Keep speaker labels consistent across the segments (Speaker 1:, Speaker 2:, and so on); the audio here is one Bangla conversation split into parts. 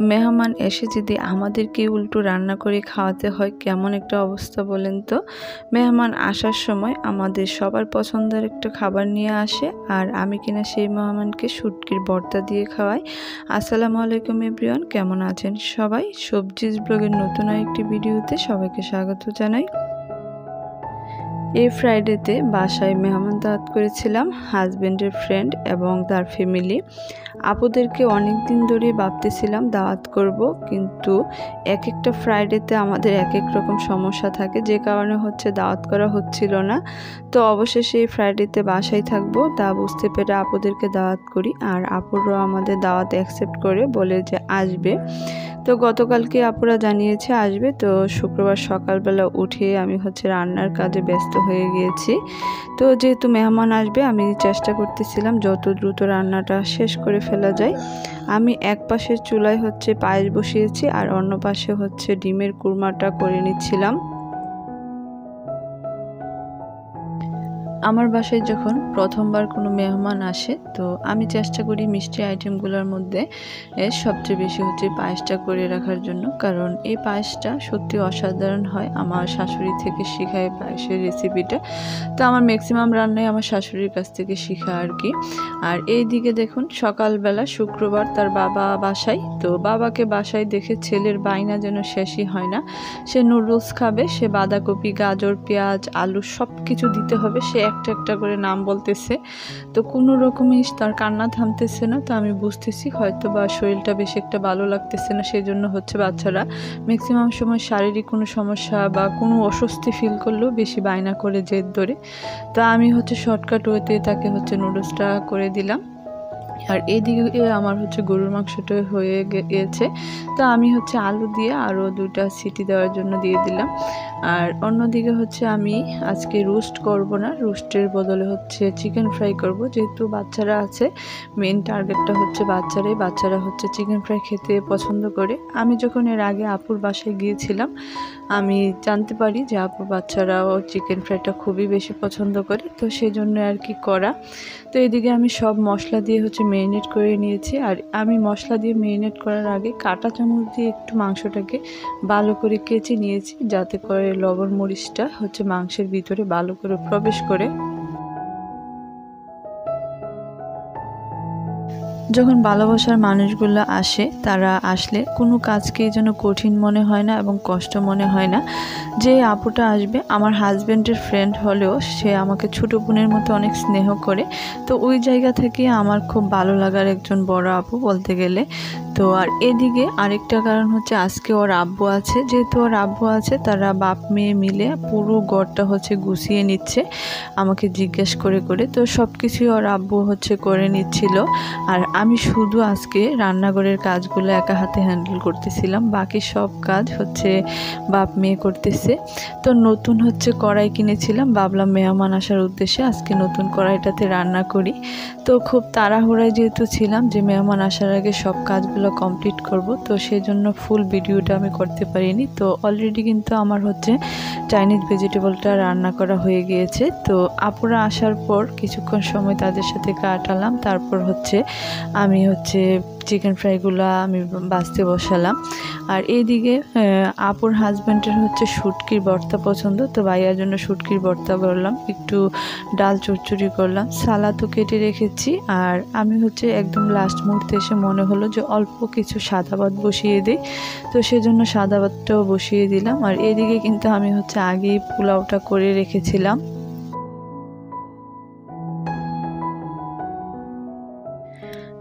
Speaker 1: মেহমান এসে যদি আমাদেরকে উল্টো রান্না করে খাওয়াতে হয় কেমন একটা অবস্থা বলেন তো। মেহমান আসার সময় আমাদের সবার পছন্দের একটা খাবার নিয়ে আসে, আর আমি কিনা সেই মেহমানকে শুটকির ভর্তা দিয়ে খাওয়াই। আসসালামু আলাইকুম এভরিওয়ান, কেমন আছেন সবাই? সবজিজ ব্লগের নতুন আরেকটি ভিডিওতে সবাইকে স্বাগত জানাই। এই ফ্রাইডেতে বাসায় মেহমান দাওয়াত করেছিলাম, হাজব্যান্ডের ফ্রেন্ড এবং তার ফ্যামিলি। আপুদেরকে অনেক দিন ধরেই ভাবতেছিলাম দাওয়াত করব, কিন্তু এক একটা ফ্রাইডেতে আমাদের এক এক রকম সমস্যা থাকে, যে কারণে দাওয়াত করা হচ্ছিল না। তো অবশেষে এই ফ্রাইডেতে বাসায় থাকবো তা বুঝতে পেরে আপুদেরকে দাওয়াত করি, আর আপুরাও আমাদের দাওয়াত অ্যাকসেপ্ট করে বলে যে আসবে। তো গতকালকে আপুরা জানিয়েছে আসবে। তো শুক্রবার সকালবেলা উঠে আমি রান্নার কাজে ব্যস্ত হয়ে গিয়েছি। তো যেহেতু মেহমান আসবে, আমি চেষ্টা করতেছিলাম যত দ্রুত রান্নাটা শেষ করে ফেলা যায়। আমি এক পাশের চুলায় পায়েস বসিয়েছি, আর অন্য পাশে ডিমের কুরমাটা করে নিচ্ছিলাম। আমার বাসায় যখন প্রথমবার কোনো মেহমান আসে, তো আমি চেষ্টা করি মিষ্টি আইটেমগুলোর মধ্যে সবচেয়ে বেশি পায়েসটা করে রাখার জন্য, কারণ এই পায়েসটা সত্যি অসাধারণ হয়। আমার শাশুড়ি থেকে শেখায় পায়েসের রেসিপিটা। তো আমার ম্যাক্সিমাম রান্নাই আমার শাশুড়ির কাছ থেকে শেখা আর কি। আর এই দিকে দেখুন, সকালবেলা শুক্রবার তার বাবা বাসায়। তো বাবাকে বাসায় দেখে ছেলের বায়না যেন শেষই হয় না। সে নুডলস খাবে, সে বাঁধাকপি, গাজর, পেঁয়াজ, আলু সব কিছু দিতে হবে। সে একটা একটা করে নাম বলতেছে, তো কোনো রকমই তার কান্না থামতেছে না। তো আমি বুঝতেছি হয়তো বা শরীরটা বেশি একটা ভালো লাগতেছে না, সেই জন্য বাচ্চারা ম্যাক্সিমাম সময় শারীরিক কোনো সমস্যা বা কোনো অস্বস্তি ফিল করলেও বেশি বায়না করে জেদ ধরে। তো আমি শর্টকাট ওয়েতে তাকে নুডলসটা করে দিলাম। আর এইদিকে আমার গরুর মাংসটা হয়ে গিয়েছে। তো আমি আলু দিয়ে আরও 2টা সিটি দেওয়ার জন্য দিয়ে দিলাম। আর অন্যদিকে আমি আজকে রোস্ট করব না, রোস্টের বদলে চিকেন ফ্রাই করব। যেহেতু বাচ্চারা আছে, মেন টার্গেটটা বাচ্চারাই। বাচ্চারা চিকেন ফ্রাই খেতে পছন্দ করে। আমি যখন এর আগে আপুর বাসায় গিয়েছিলাম, আমি জানতে পারি যে আপুর বাচ্চারাও চিকেন ফ্রাইটা খুবই বেশি পছন্দ করে। তো সেই জন্য আর কি করা। তো এদিকে আমি সব মশলা দিয়ে ম্যারিনেট করে নিয়েছি। আর আমি মশলা দিয়ে ম্যারিনেট করার আগে কাঁটা চামচ দিয়ে একটু মাংসটাকে ভালো করে কেচে নিয়েছি, যাতে করে লবণ মরিচটা মাংসের ভিতরে ভালো করে প্রবেশ করে। যখন ভালোবাসার মানুষগুলো আসে, তারা আসলে কোনো কাজকেই যেন কঠিন মনে হয় না এবং কষ্ট মনে হয় না। যে আপুটা আসবে আমার হাজব্যান্ডের ফ্রেন্ড হলেও সে আমাকে ছোটো বোনের মতো অনেক স্নেহ করে। তো ওই জায়গা থেকে আমার খুব ভালো লাগার একজন বড় আপু বলতে গেলে। তো আর এদিকে আরেকটা কারণ আজকে ওর আব্বু আছে। যেহেতু ওর আব্বু আছে, তারা বাপ মেয়ে মিলে পুরো ঘরটা গুছিয়ে নিচ্ছে আমাকে জিজ্ঞেস করে করে। তো সব কিছুই ওর আব্বু করে নিচ্ছিল, আর আমি শুধু আজকে রান্নাঘরের কাজগুলো একা হাতে হ্যান্ডেল করতেছিলাম। বাকি সব কাজ বাপ মেয়ে করতেছে। তো নতুন কড়াই কিনেছিলাম, ভাবলাম মেহমান আসার উদ্দেশ্যে আজকে নতুন কড়াইটাতে রান্না করি। তো খুব তাড়াহুড়ায় যেহেতু ছিলাম যে মেহমান আসার আগে সব কাজগুলো কমপ্লিট করব, তো সেই জন্য ফুল ভিডিওটা আমি করতে পারিনি। তো অলরেডি কিন্তু আমার চাইনিজ ভেজিটেবলটা রান্না করা হয়ে গিয়েছে। তো আপুরা আসার পর কিছুক্ষণ সময় তাদের সাথে কাটালাম। তারপর আমি চিকেন ফ্রাইগুলো আমি ভাজতে বসালাম। আর এইদিকে আপুর হাজব্যান্ডের শুটকির ভর্তা পছন্দ। তো ভাইয়ার জন্য শুটকির ভর্তা করলাম, একটু ডাল চচ্চড়ি করলাম, সালাদও কেটে রেখেছি। আর আমি একদম লাস্ট মুহূর্তে এসে মনে হলো যে অল্প কিছু সাদা ভাত বসিয়ে দিই, তো সেজন্য সাদা ভাতটাও বসিয়ে দিলাম। আর এদিকে কিন্তু আমি আগেই পোলাওটা করে রেখেছিলাম।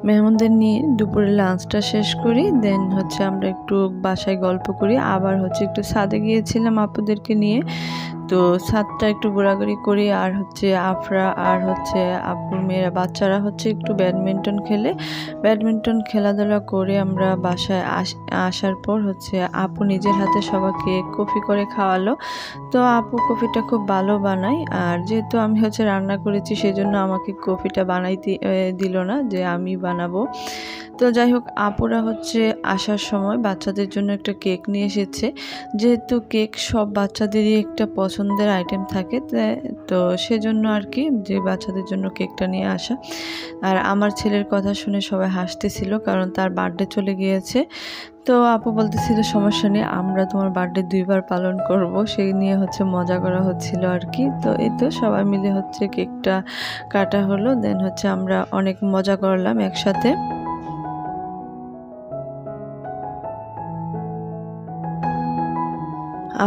Speaker 1: মেহমানদের নিয়ে দুপুরে লাঞ্চটা শেষ করি, দেন আমরা একটু বাসায় গল্প করি। আবার একটু ছাদে গিয়েছিলাম আপুদেরকে নিয়ে। তো ছাদটা একটু ঘোরাঘুরি করি, আর আফরা আর আপুর মেয়েরা বাচ্চারা একটু ব্যাডমিন্টন খেলাধুলা করে আমরা বাসায় আসার পর আপু নিজের হাতে সবাইকে কফি করে খাওয়ালো। তো আপু কফিটা খুব ভালো বানায়, আর যেহেতু আমি রান্না করেছি সেজন্য আমাকে কফিটা বানাইতে দিল না যে আমি বানাবো। তো যাই হোক, আপুরা আসার সময় বাচ্চাদের জন্য একটা কেক নিয়ে এসেছে। যেহেতু কেক সব বাচ্চাদেরই একটা পছন্দ পছন্দের আইটেম থাকে, তো সেজন্য আর কি যে বাচ্চাদের জন্য কেকটা নিয়ে আসা। আর আমার ছেলের কথা শুনে সবাই হাসতেছিল, কারণ তার বার্থডে চলে গিয়েছে। তো আপু বলতেছিল সমস্যা নেই, আমরা তোমার বার্থডে 2 বার পালন করব, সেই নিয়ে মজা করা হচ্ছিল আর কি। তো এই তো সবাই মিলে কেকটা কাটা হলো, দেন আমরা অনেক মজা করলাম একসাথে।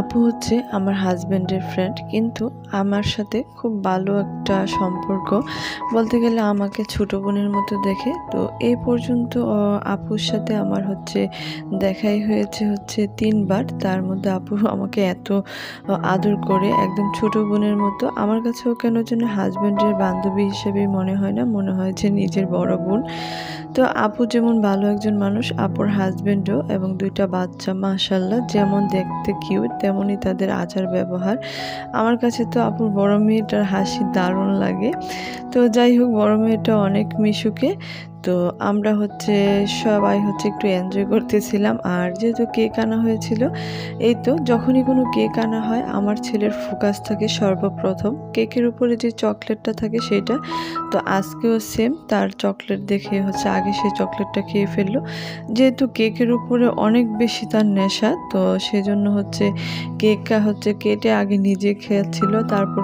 Speaker 1: আপু আমার হাজব্যান্ডের ফ্রেন্ড, কিন্তু আমার সাথে খুব ভালো একটা সম্পর্ক, বলতে গেলে আমাকে ছোট বোনের মতো দেখে। তো এই পর্যন্ত আপুর সাথে আমার দেখাই হয়েছে 3 বার। তার মধ্যে আপু আমাকে এত আদর করে, একদম ছোট বোনের মতো। আমার কাছেও কেন যেন হাজব্যান্ডের বান্ধবী হিসেবেই মনে হয় না, মনে হয় যে নিজের বড় বোন। তো আপু যেমন ভালো একজন মানুষ, আপুর হাজব্যান্ডও এবং 2টা বাচ্চা মাশাআল্লাহ, যেমন দেখতে কিউট তেমনই তাদের আচার ব্যবহার। আমার কাছে তো আপুর বড় মেয়েটার হাসি দারুণ লাগে। তো যাই হোক, বড় মেয়েটা অনেক মিশুকে। তো আমরা সবাই একটু এনজয় করতেছিলাম। আর যেহেতু কেক আনা হয়েছিল, এই তো যখনই কোনো কেক আনা হয় আমার ছেলের ফোকাস থাকে সর্বপ্রথম কেকের উপরে যে চকলেটটা থাকে সেটা। তো আজকেও সেম, তার চকলেট দেখে আগে সে চকলেটটা খেয়ে ফেললো। যেহেতু কেকের উপরে অনেক বেশি তার নেশা, তো সেজন্য কেকটা কেটে আগে নিজে খেয়েছিল, তারপর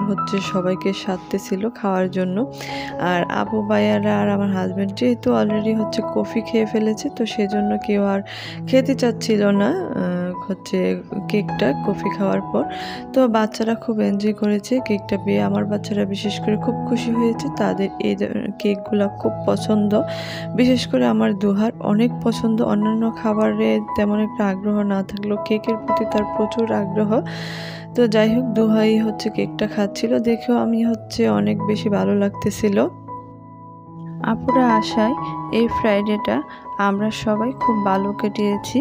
Speaker 1: সবাইকে সাধতেছিল খাওয়ার জন্য। আর আপু ভাইয়ারা আর আমার হাজব্যান্ড যেহেতু অলরেডি কফি খেয়ে ফেলেছে, তো সেজন্য কেউ আর খেতে চাচ্ছিল না কেকটা কফি খাওয়ার পর। তো বাচ্চারা খুব এনজয় করেছে কেকটা পেয়ে, আমার বাচ্চারা বিশেষ করে খুব খুশি হয়েছে, তাদের এই কেকগুলো খুব পছন্দ। বিশেষ করে আমার দুহার অনেক পছন্দ, অন্যান্য খাবারে তেমন একটা আগ্রহ না থাকলেও কেকের প্রতি তার প্রচুর আগ্রহ। তো যাই হোক, দুহাই কেকটা খাচ্ছিল, দেখেও আমি অনেক বেশি ভালো লাগতেছিল। আপুরা আশায় এই ফ্রাইডেটা আমরা সবাই খুব ভালো কেটেছি।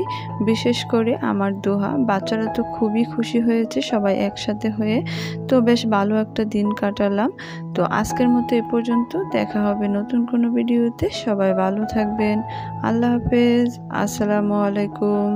Speaker 1: বিশেষ করে আমার দোহা, বাচ্চারা তো খুবই খুশি হয়েছে সবাই একসাথে হয়ে। তো বেশ ভালো একটা দিন কাটালাম। তো আজকের মতো এ পর্যন্ত, দেখা হবে নতুন কোনো ভিডিওতে। সবাই ভালো থাকবেন। আল্লাহ হাফেজ, আসসালামু আলাইকুম।